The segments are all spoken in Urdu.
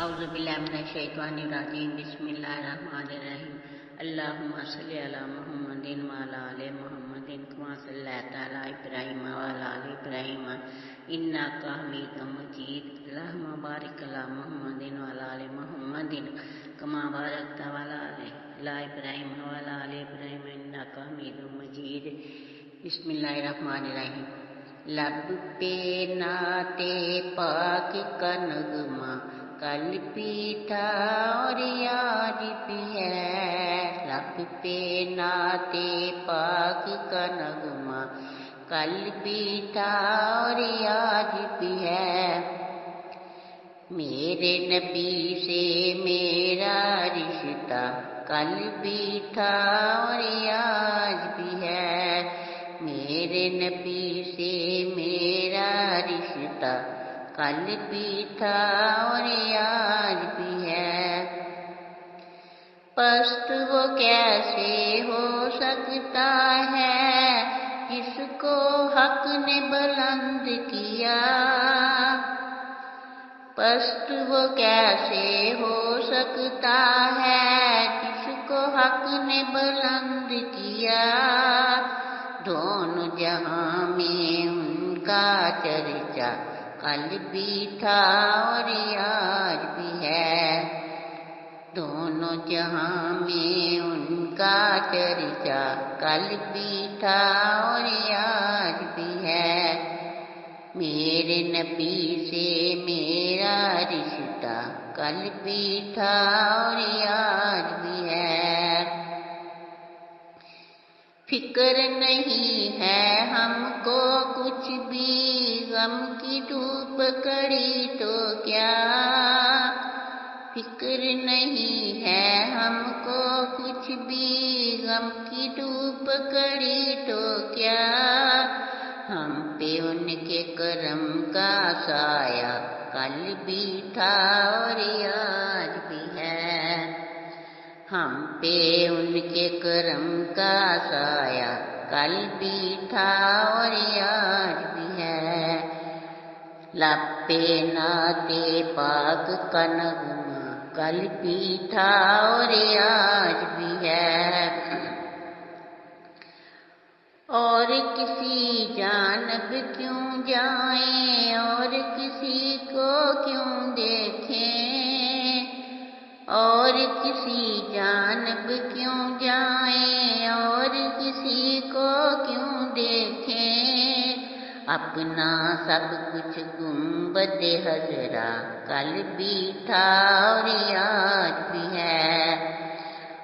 اعوذ باللہ من الشیطان الرجیم بسم اللہ الرحمن الرحیم اللہم صلی علی محمد وعلی آل محمد کما صلیت علی ابراہیم وعلی آل ابراہیم انک حمید مجید اللہم بارک علی محمد وعلی آل محمد کما بارکت علی ابراہیم وعلی آل ابراہیم انک حمید مجید بسم اللہ الرحمن الرحیم لب پہ نعت پاک کا نغمہ کل بھی تھا اور آج بھی ہے، لب پہ نعت پاک کا نغمہ کل بھی تھا اور آج بھی ہے، میرے نبی سے میرا رشتہ کل بھی تھا اور آج بھی ہے، میرے نبی سے میرا رشتہ کل بھی تھا اور آج بھی ہے، پست وہ کیسے ہو سکتا ہے جس کو حق نے بلند کیا، پست وہ کیسے ہو سکتا ہے جس کو حق نے بلند کیا، دونوں جہاں میں ان کا چرچا کل بھی تھا اور آج بھی ہے، دونوں جہاں میں ان کا چرچا کل بھی تھا اور آج بھی ہے، میرے نبی سے میرا رشتہ کل بھی تھا اور آج بھی ہے، فکر نہیں ہے ہم کو کچھ بھی غم کی دھوپ کڑی تو کیا، فکر نہیں ہے ہم کو کچھ بھی غم کی دھوپ کڑی تو کیا، ہم پہ ان کے کرم کا سایہ کل بھی تھا اور آج بھی ہے، ہم پہ ان کے کرم کا سایہ کل بھی تھا اور آج بھی ہے، لب پہ نعت پاک کا نغمہ کل بھی تھا اور آج بھی ہے، اور کسی جانب کیوں جائیں اور کسی کو کیوں دیکھیں، اور کسی جانب کیوں جائیں اور کسی کو کیوں دیکھیں، اپنا سب کچھ گنبد خضرا کل بھی تھا اور آج بھی ہے،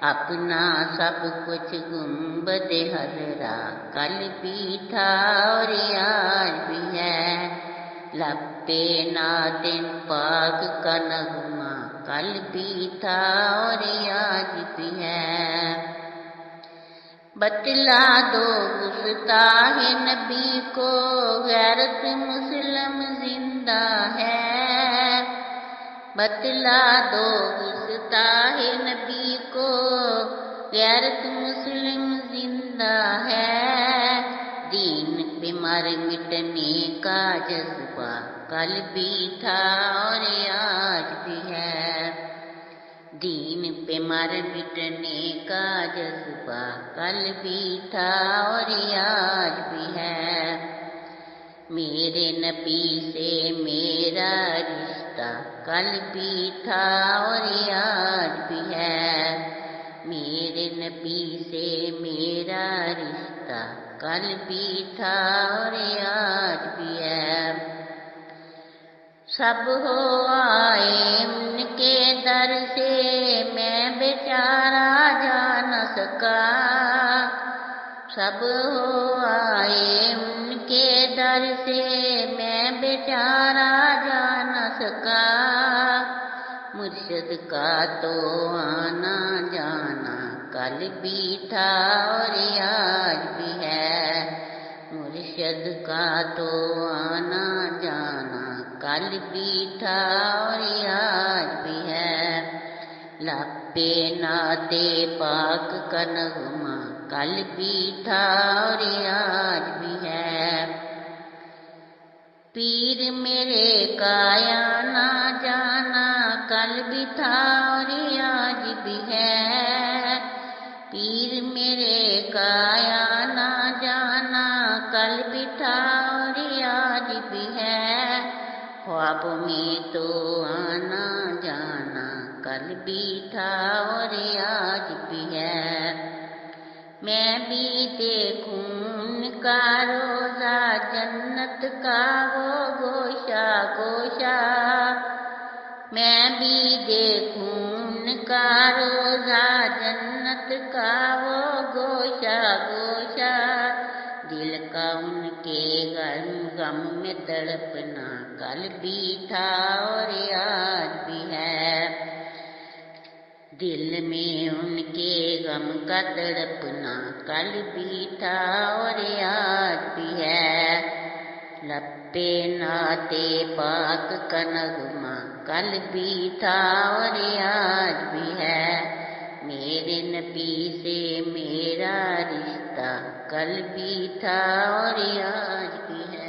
اپنا سب کچھ گنبد خضرا کل بھی تھا اور آج بھی ہے، لب پہ نعت پاک کا نغمہ کل بھی تھا اور آج بھی ہے، بتلا دو گستاخ نبی کو غیرت مسلم زندہ ہے، بتلا دو گستاخ نبی کو غیرت مسلم زندہ ہے، دین پہ مر مٹنے کا جذبہ کل بھی تھا اور آج بھی ہے، دین پہ مر مٹنے کا جذبہ کل بھی تھا اور آج بھی ہے، میرے نبی سے میرا رشتہ کل بھی تھا اور آج بھی ہے، میرے نبی سے میرا رشتہ کل بھی تھا اور آج بھی ہے، سب ہو آئے ان کے در سے میں بیچارہ جا نہ سکا، سب ہو آئے ان کے در سے میں بیچارہ جا نہ سکا، مرشد کا تو آنا جانا کل بھی تھا اور آج بھی ہے، مرشد کا تو آنا جانا کل بھی تھا اور آج بھی ہے، لب پہ نعت پاک کا نغمہ کل بھی تھا اور آج بھی ہے، پیر میرے کا یا نہ جانا کل بھی تھا اور آج بھی ہے، پیر میرے کا آنا جانا کل بھی تھا اور آج بھی ہے، خواب میں تو آنا جانا کل بھی تھا اور آج بھی ہے، میں بھی دیکھوں ان کا روزہ جنت کا وہ گوشہ گوشہ، میں بھی دیکھوں ان کا روزہ جنت کا وہ گوشہ گوشہ، دل کا ان کے غم میں تڑپنا کل بھی تھا اور آج بھی ہے، دل میں ان کے غم کا تڑپنا کل بھی تھا اور آج بھی ہے، لب پہ نعت پاک کا نغمہ کل بھی تھا اور آج بھی ہے، میرے نبی سے میرا رشتہ کل بھی تھا اور آج بھی ہے۔